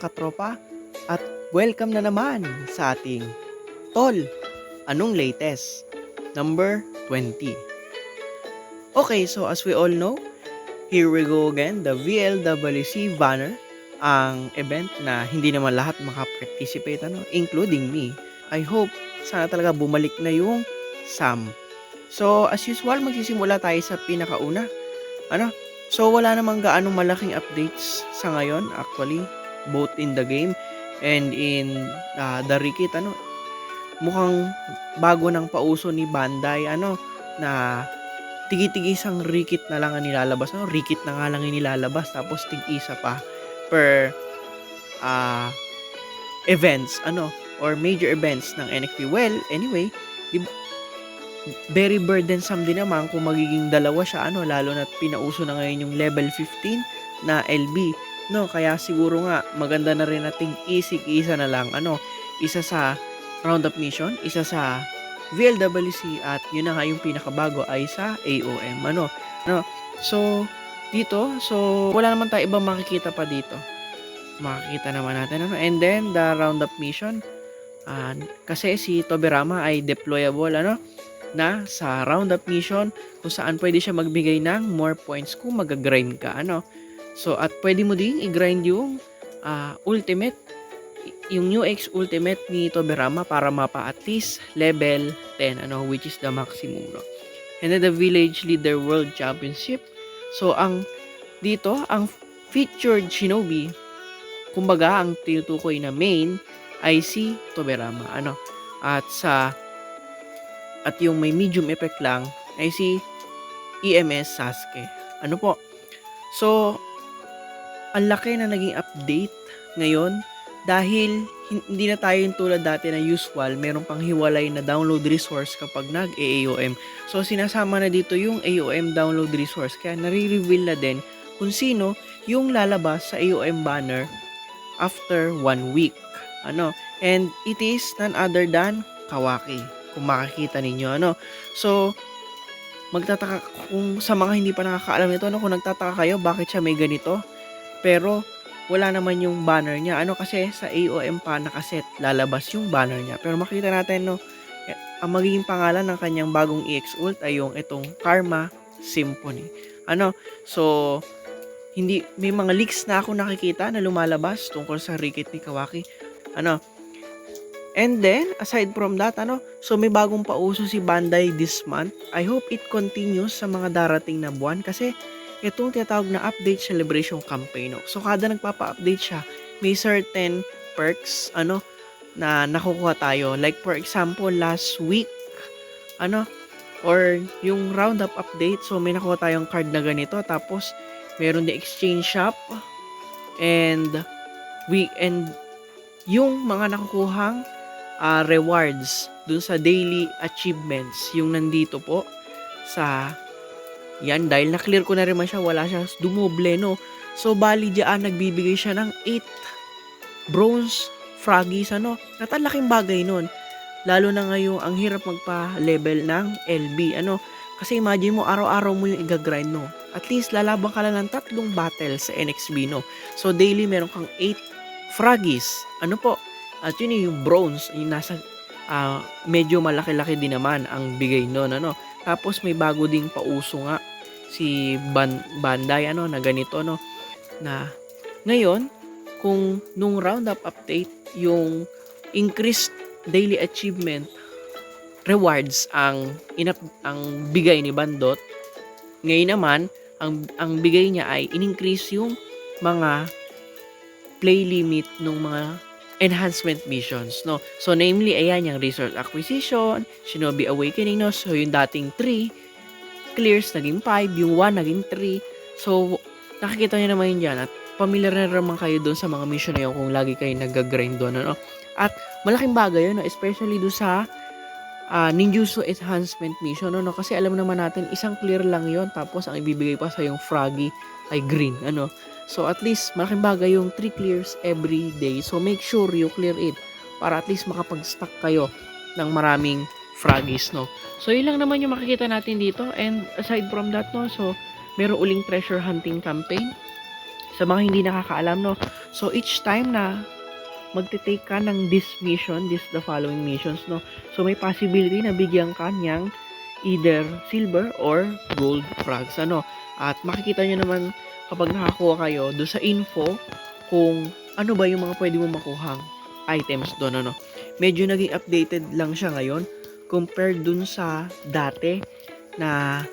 mga katropa at welcome na naman sa ating Tol, anong latest? Number 20. Okay, so as we all know, here we go again, the VLWC banner, ang event na hindi naman lahat makaparticipate, including me. I hope sana talaga bumalik na yung Sam. So as usual, magsisimula tayo sa pinakauna. So wala namang gaanong malaking updates sa ngayon actually, both in the game and in the Rikit. Mukhang bago ng pauso ni Bandai na tigi-tigisang Rikit na lang ang nilalabas. Rikit na nga lang yung nilalabas tapos tig-isa pa per events or major events ng NXT. Well, anyway, very burdensome din naman kung magiging dalawa siya lalo na pinauso na ngayon yung level 15 na LB kaya siguro nga maganda na rin nating isig-isa na lang isa sa roundup mission, isa sa VLWC at yun na nga yung pinakabago ay sa AOM so dito wala naman tayo ibang makikita pa dito, makikita naman natin and then the roundup mission kasi si Tobirama ay deployable na sa roundup mission kung saan pwede siya magbigay ng more points kung mag-grind ka so at pwede mo din i-grind yung ultimate, yung New X ultimate ni Tobirama para mapa at least level 10 which is the maximum and then the village leader world championship. So ang dito ang featured shinobi, kumbaga ang tinutukoy na main ay si Tobirama at yung may medium effect lang ay si EMS Sasuke. So ang laki na naging update ngayon dahil hindi na tayo yung tulad dati na usual, meron pang hiwalay na download resource kapag nag-AOM. So sinasama na dito yung AOM download resource, kaya nare-reveal na din kung sino yung lalabas sa AOM banner after 1 week. And it is none other than Kawaki, kung makikita ninyo So magtataka kung sa mga hindi pa nakakaalam nito kung nagtataka kayo bakit siya may ganito pero wala naman yung banner niya kasi sa AOM pa nakaset lalabas yung banner niya, pero makita natin ang magiging pangalan ng kanyang bagong EX ult ay yung itong Karma Symphony. So hindi, may mga leaks na ako nakikita na lumalabas tungkol sa Rikit ni Kawaki and then aside from that so may bagong pauso si Bandai this month. I hope it continues sa mga darating na buwan kasi itong tinatawag na update celebration campaign so kada nagpapa-update siya may certain perks na nakukuha tayo, like for example last week or yung roundup update, so may nakuha tayong card na ganito tapos meron din exchange shop and yung mga nakukuhang rewards dun sa daily achievements yung nandito po sa yan, dahil na-clear ko na rin man siya, wala siya dumoble so bali diyan nagbibigay siya ng 8 bronze froggies at ang laking bagay nun lalo na ngayon ang hirap magpa-level ng LB kasi imagine mo araw-araw mo yung i-grind at least lalabang ka lang ng 3 battles sa NXB so daily meron kang 8 froggies at yun yung bronze yung nasa medyo malaki-laki din naman ang bigay nun tapos may bago ding pauso nga si Bandai na ganito na ngayon kung nung roundup update yung increased daily achievement rewards ang bigay ni Bandot, ngayon naman ang bigay niya ay in-increase yung mga play limit ng mga enhancement missions so namely ayan yung resource acquisition, Shinobi Awakening so yung dating 3 clears naging 5, yung 1 naging 3 so nakikita niyo naman yun dyan at familiar na naman kayo doon sa mga mission na yun kung lagi kayo nag-grind doon at malaking bagay yun especially doon sa ninjutsu enhancement mission kasi alam naman natin isang clear lang yon tapos ang ibibigay pa sa yung froggy ay green so at least malaking bagay yung 3 clears every day so make sure you clear it para at least makapag-stack kayo ng maraming froggies so yun lang naman yung makikita natin dito and aside from that so meron uling treasure hunting campaign Sa mga hindi nakakaalam, no? So, each time na magte-take ka ng this mission, the following missions, no? So, may possibility na bigyan ka niyang either silver or gold frags, ano? At makikita nyo naman kapag nakakuha kayo do sa info kung ano ba yung mga pwede mo makuhang items doon, ano? Medyo naging updated lang siya ngayon compared dun sa dati na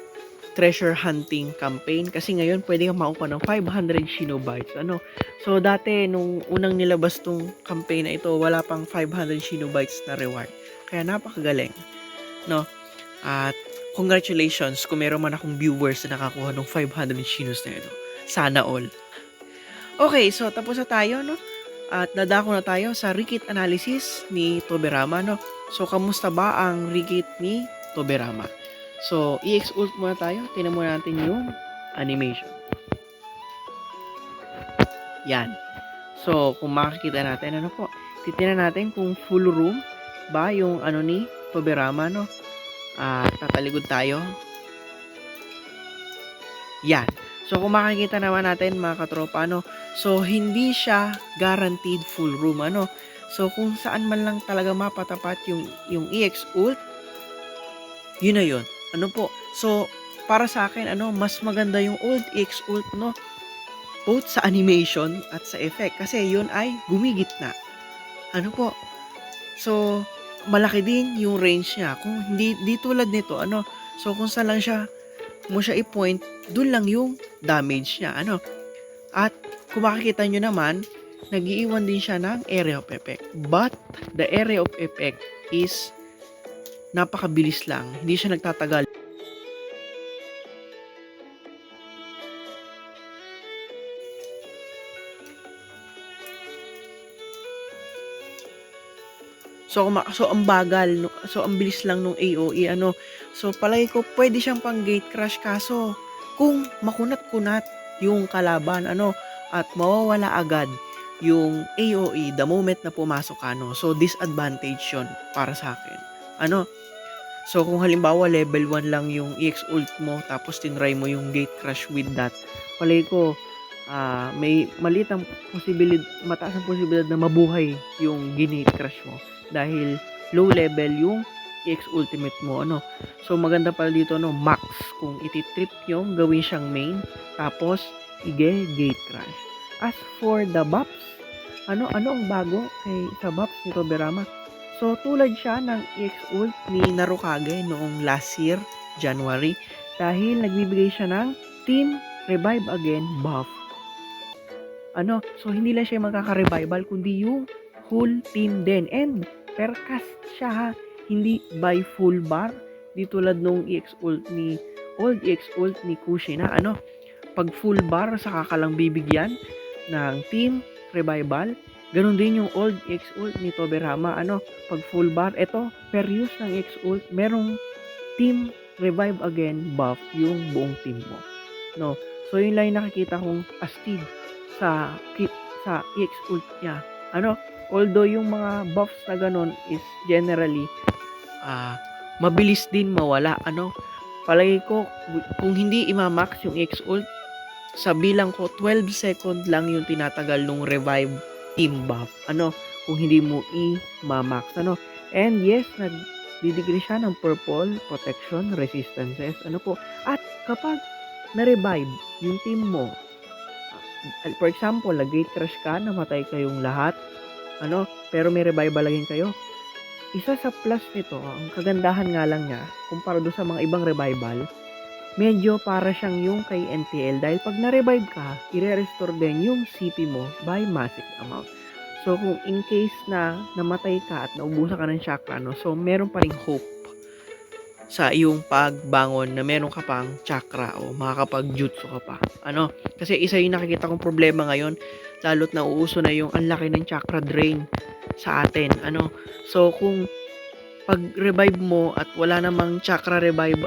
treasure hunting campaign kasi ngayon pwede kang makuha ng 500 Shinobites, ano? So dati nung unang nilabas tong campaign na ito, wala pang 500 Shinobites na reward. Kaya napakagaling, no? At congratulations kung meron man akong viewers na nakakuha ng 500 Shinos na ito. Sana all. Okay, so tapos na tayo, no? At nadako na tayo sa Rikit analysis ni Toberama, no? So kamusta ba ang Rikit ni Toberama? So, i-exalt muna tayo. Tingnan muna natin yung animation. Yan. So, kung makikita natin, ano po, titingnan natin kung full room ba yung ano ni Toberama, no? Tataligod tayo. Yan. So, kung makikita naman natin, mga katropa, no? So, hindi siya guaranteed full room, ano? So, kung saan man lang talaga mapatapat yung EX ult, yun na yun. Ano po? So, para sa akin, ano, mas maganda yung old EX ult, no? Both sa animation at sa effect. Kasi yun ay gumigitna. Ano po? So, malaki din yung range niya. Kung hindi, di tulad nito, ano? So, kung saan lang mo siya i-point, dun lang yung damage niya, ano? At, kung makikita nyo naman, nag-iiwan din siya ng area of effect. But, the area of effect is napakabilis lang. Hindi siya nagtatagal. So ang bagal, no? So ang bilis lang nung AOE, ano. So palagi ko pwede siyang pang gate crash kaso kung makunat-kunat yung kalaban, ano, at mawawala agad yung AOE the moment na pumasok ka, no. So disadvantage 'yon para sa akin. Ano? So kung halimbawa level 1 lang yung EX ult mo tapos tinry mo yung gate crash with that, palagi ko may maliit ang posibilidad, mataas ang posibilidad na mabuhay yung ginate crash mo dahil low level yung EX ultimate mo, ano. So maganda pala dito, no, max kung ititrip yung gawin siyang main tapos gate crash. As for the buffs, ano ang bago sa buffs ni Toberama? So tulad siya ng EX ult ni Narukage noong last year, January, dahil nagbibigay siya ng Team Revive Again buff. Ano, so hindi lang siya magkaka-revival kundi yung whole team din. And per cast siya, ha, hindi by full bar. Di tulad nung EX ult ni old EX ult ni Kushina, ano, pag full bar saka ka lang bibigyan ng team revival. Ganun din yung old EX ult ni Toberama, ano, pag full bar, eto per use ng EX ult merong team revive again buff yung buong team mo, no. So yun lang yung nakikita kong astig sa EX ult niya, ano. Although yung mga buffs na ganun is generally mabilis din mawala, ano. Palagi ko kung hindi imamax yung EX ult, sa bilang ko 12 second lang yung tinatagal nung revive team buff, ano, kung hindi mo i-max, ano. And yes, nagdidegree siya ng purple protection resistances, ano po. At kapag na-revive yung team mo, for example, nag-gate crash ka, namatay kayong lahat, ano, pero may revival laging kayo. Isa sa plus nito, ang kagandahan nga lang niya, kumpara doon sa mga ibang revival, medyo para siyang yung kay NTL dahil pag na-revive ka, i-restore din yung CP mo by massive amount. So, kung in case na namatay ka at naubusan ka ng chakra, no, so meron pa ring hope sa iyong pagbangon na meron ka pang chakra o makakapag-jutsu ka pa. Ano? Kasi isa yung nakikita kong problema ngayon, lalo't na uuso na yung ang laki ng chakra drain sa atin. Ano? So, kung pag-revive mo at wala namang chakra revive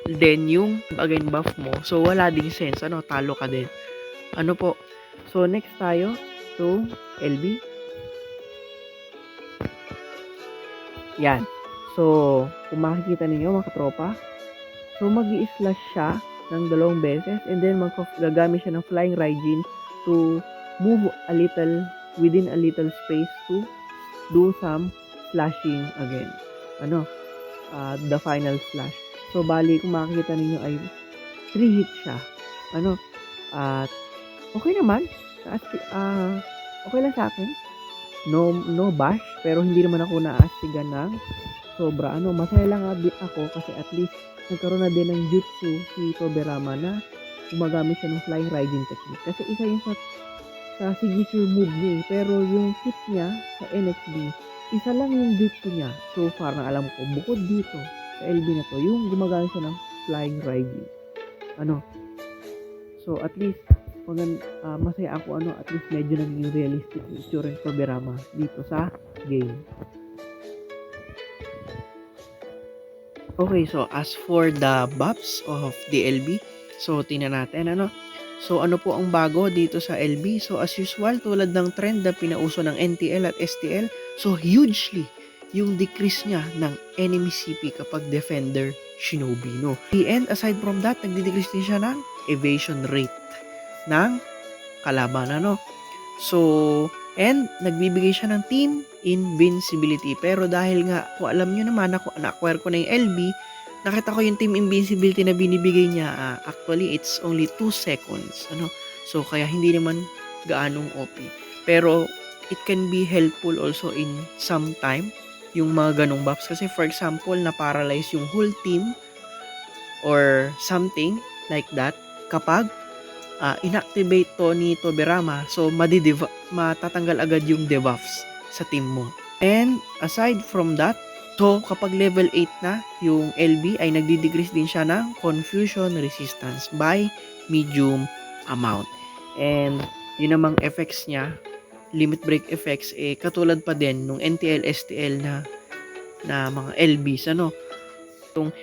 din yung again buff mo, so wala ding sense, ano, talo ka din. Ano po? So, next tayo to LB. Yan. So, kung makikita ninyo mga katropa, so mag-i-slash siya ng 2 beses and then gagamit siya ng Flying Raijin to move a little within a little space to do some slashing again. The final slash. So, bali, kung makikita ninyo ay 3 hits siya. At okay naman. Okay lang sa akin. No bash, pero hindi naman ako naastigan ng sobra. Masaya lang ako kasi at least nagkaroon na din ng jutsu si Tobirama na gumagamit siya ng flying riding technique. Kasi isa yun sa signature move niya eh. Pero yung hit niya sa NXT, isa lang yung jutsu niya. So far na alam ko, bukod dito sa LB na to, yung gumagamit siya ng flying riding. So at least masaya ako at least medyo naging realistic yung itsura ng Tobirama dito sa game. Okay, so as for the buffs of the LB, so tingnan natin So ano po ang bago dito sa LB? So as usual, tulad ng trend na pinauso ng NTL at STL, so hugely yung decrease niya ng enemy CP kapag defender shinobi, no? And aside from that, nagdi-decrease din siya ng evasion rate ng kalaban, So, and nagbibigay siya ng team invincibility. Pero dahil nga, kung alam nyo naman, na-acquire ko na yung LB, nakita ko yung team invincibility na binibigay niya. Actually, it's only 2 seconds. So, kaya hindi naman gaanong OP. Pero, it can be helpful also in some time, yung mga ganong buffs. Kasi, for example, na-paralyze yung whole team or something like that kapag inactivate to ni Tobirama, so matatanggal agad yung debuffs sa team mo. And aside from that, so kapag level 8 na yung LB ay nagdi-decrease din siya ng confusion resistance by medium amount. And yun namang effects niya, limit break effects, katulad pa din nung NTL, STL na mga LBs, itong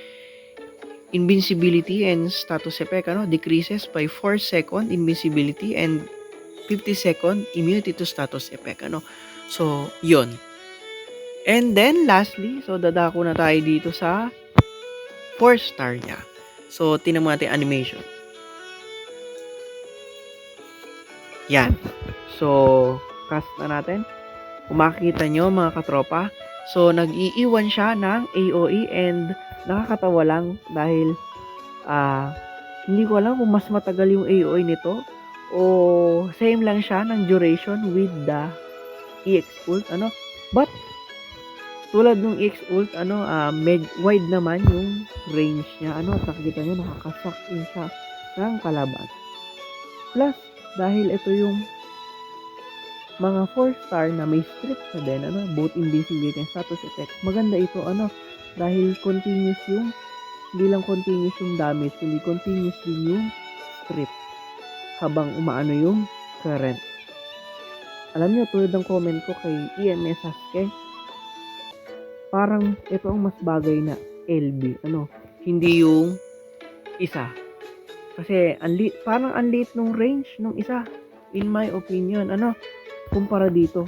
invincibility and status effect decreases by 4 second invincibility and 50 second immunity to status effect So yun. And then lastly, so dadako na tayo dito sa 4-star niya. So tingnan mo natin animation. Yan. So cast na natin. Kung makikita nyo mga katropa, so nag-iiwan siya ng AOE and nakakatawa lang dahil hindi ko alam kung mas matagal yung AOE nito o same lang siya ng duration with the EX ult but tulad ng EX ult wide naman yung range niya at nakikita nyo nakakasak in siya ng kalaban. Plus dahil ito yung mga 4-star na may strip sa din both invincibility and status effect, maganda ito dahil continuous yung hindi lang continuous yung damage, kundi continuous din yung strip habang umaano yung current. Alam niyo, tulad ng comment ko kay EMS Sasuke, parang ito ang mas bagay na LB, hindi yung isa. Kasi parang ang late nung range nung isa, in my opinion, kumpara dito.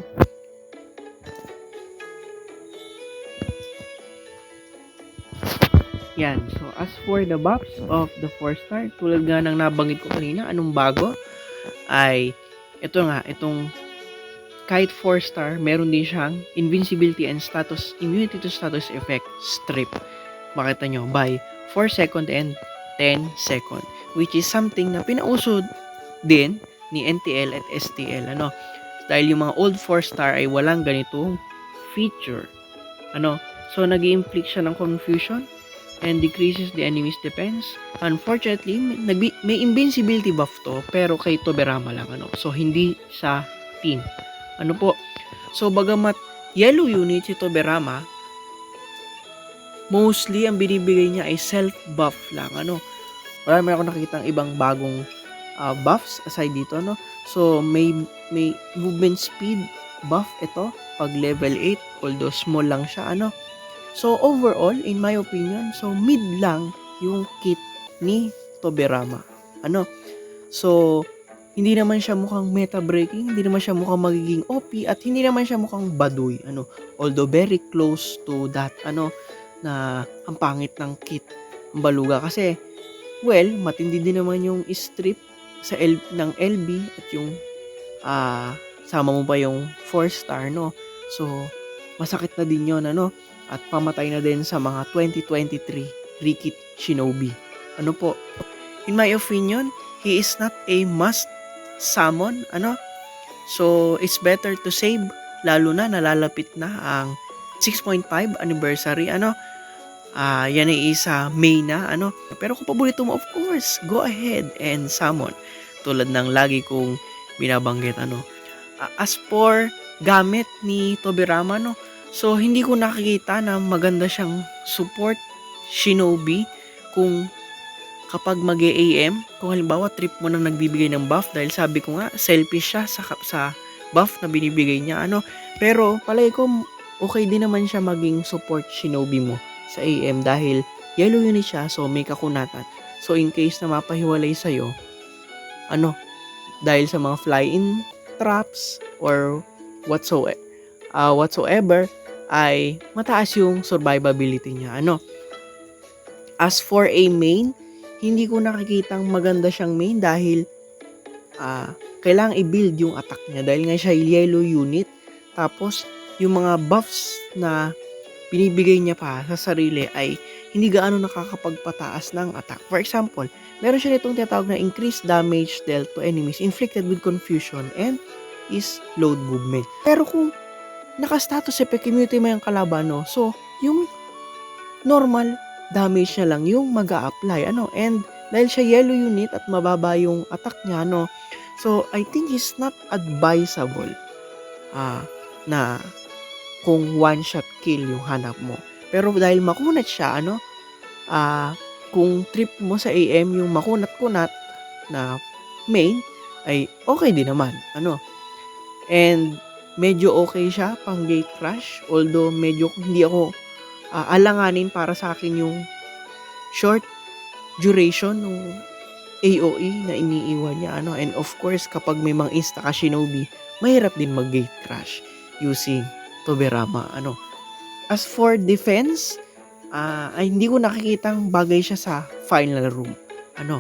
Yan. So, as for the buffs of the 4-star, tulad nga ng nabanggit ko kanina, anong bago? Ay, itong kahit 4-star, meron din siyang invincibility and immunity to status effect strip. Makita nyo, by 4 second and 10 second. Which is something na pinauso din ni NTL at STL. Dahil yung mga old 4-star ay walang ganitong feature. So, nag-i-inflict siya ng confusion and decreases the enemy's defense. Unfortunately, may invincibility buff to, pero kay Tobirama lang, So, hindi sa team. So, bagamat yellow unit si Tobirama, mostly, ang binibigay niya ay self-buff lang, Marami ako nakikita ibang bagong buffs aside dito, So, may movement speed buff ito pag level 8, although small lang siya, So, overall, in my opinion, so mid lang yung kit ni Tobirama. So, hindi naman siya mukhang meta-breaking, hindi naman siya mukhang magiging OP, at hindi naman siya mukhang baduy, although very close to that, na ang pangit ng kit, ang baluga. Kasi, well, matindi din naman yung strip ng LB at yung sama mo pa yung 4-star, no? So, masakit na din yun, ano? At pamatay na din sa mga 2023 Rikit Shinobi. Ano po? In my opinion, he is not a must summon, ano? So, it's better to save, lalo na nalalapit na ang 6.5 anniversary, ano? Yan ay isa May na, ano? Pero kung paborito mo, of course, go ahead and summon. Tulad ng lagi kong binabanggit, ano? As for gamit ni Tobirama, no? So, hindi ko nakikita na maganda siyang support Shinobi kung kapag mag-AM, kung halimbawa trip mo na nagbibigay ng buff, dahil sabi ko nga, selfish siya sa buff na binibigay niya, ano? Pero, palagi ko, okay din naman siya maging support Shinobi mo sa AM dahil yellow unit siya, so may kakunatan. So, in case na mapahiwalay sa'yo, ano, dahil sa mga fly-in traps or whatsoever, ay mataas yung survivability niya, ano. As for a main, hindi ko nakikitang maganda siyang main dahil kailangang i-build yung attack niya dahil nga siya yellow unit. Tapos, yung mga buffs na binibigay niya pa sa sarili ay hindi gaano nakakapagpataas ng attack. For example, meron siya nitong tinatawag na increased damage dealt to enemies inflicted with confusion and is load movement. Pero kung naka-status effect immunity mo yung kalaban, no? So, yung normal damage niya lang yung mag-a-apply, ano? And dahil siya yellow unit at mababa yung attack niya, no? So, I think it's not advisable na kung one-shot kill yung hanap mo. Pero dahil makunat siya, ano, kung trip mo sa AM yung makunat-kunat na main, ay okay din naman, ano. And medyo okay siya pang gate crash, although medyo hindi ako alanganin para sa akin yung short duration ng AOE na iniiwan niya, ano. And of course, kapag may mga insta ka Shinobi, mahirap din mag-gate crash using Tobirama, ano. As for defense, ay hindi ko nakikitang bagay siya sa final room. Ano,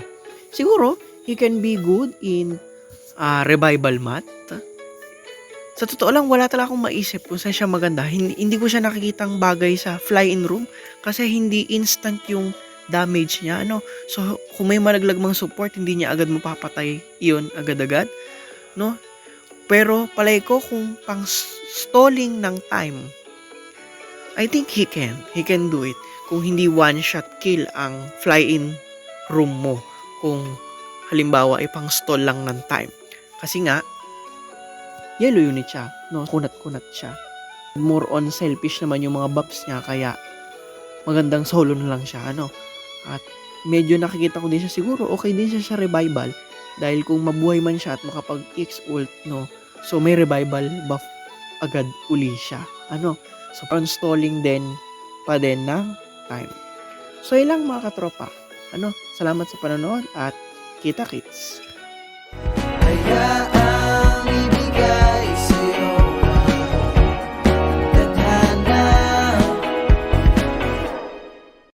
siguro, he can be good in revival mat. Sa totoo lang, wala talaga akong maisip kung saan siya maganda. Hindi ko siya nakikitang bagay sa fly-in room kasi hindi instant yung damage niya, ano. So, kung may malaglag mang support, hindi niya agad mapapatay yun agad-agad, no? Pero palay ko kung pang stalling ng time, I think he can do it. Kung hindi one-shot kill ang fly-in room mo, kung halimbawa ay pang stall lang ng time. Kasi nga, yellow unit siya, no? Kunat-kunat siya. More on selfish naman yung mga buffs niya, kaya magandang solo na lang siya, ano? At medyo nakikita ko din siya, siguro okay din siya sa revival, dahil kung mabuhay man siya at makapag-X ult, no? So, may revival buff agad uli siya, ano? So, stalling din pa din ng time. So, ilang mga katropa, ano? Salamat sa panonood at kita-kits!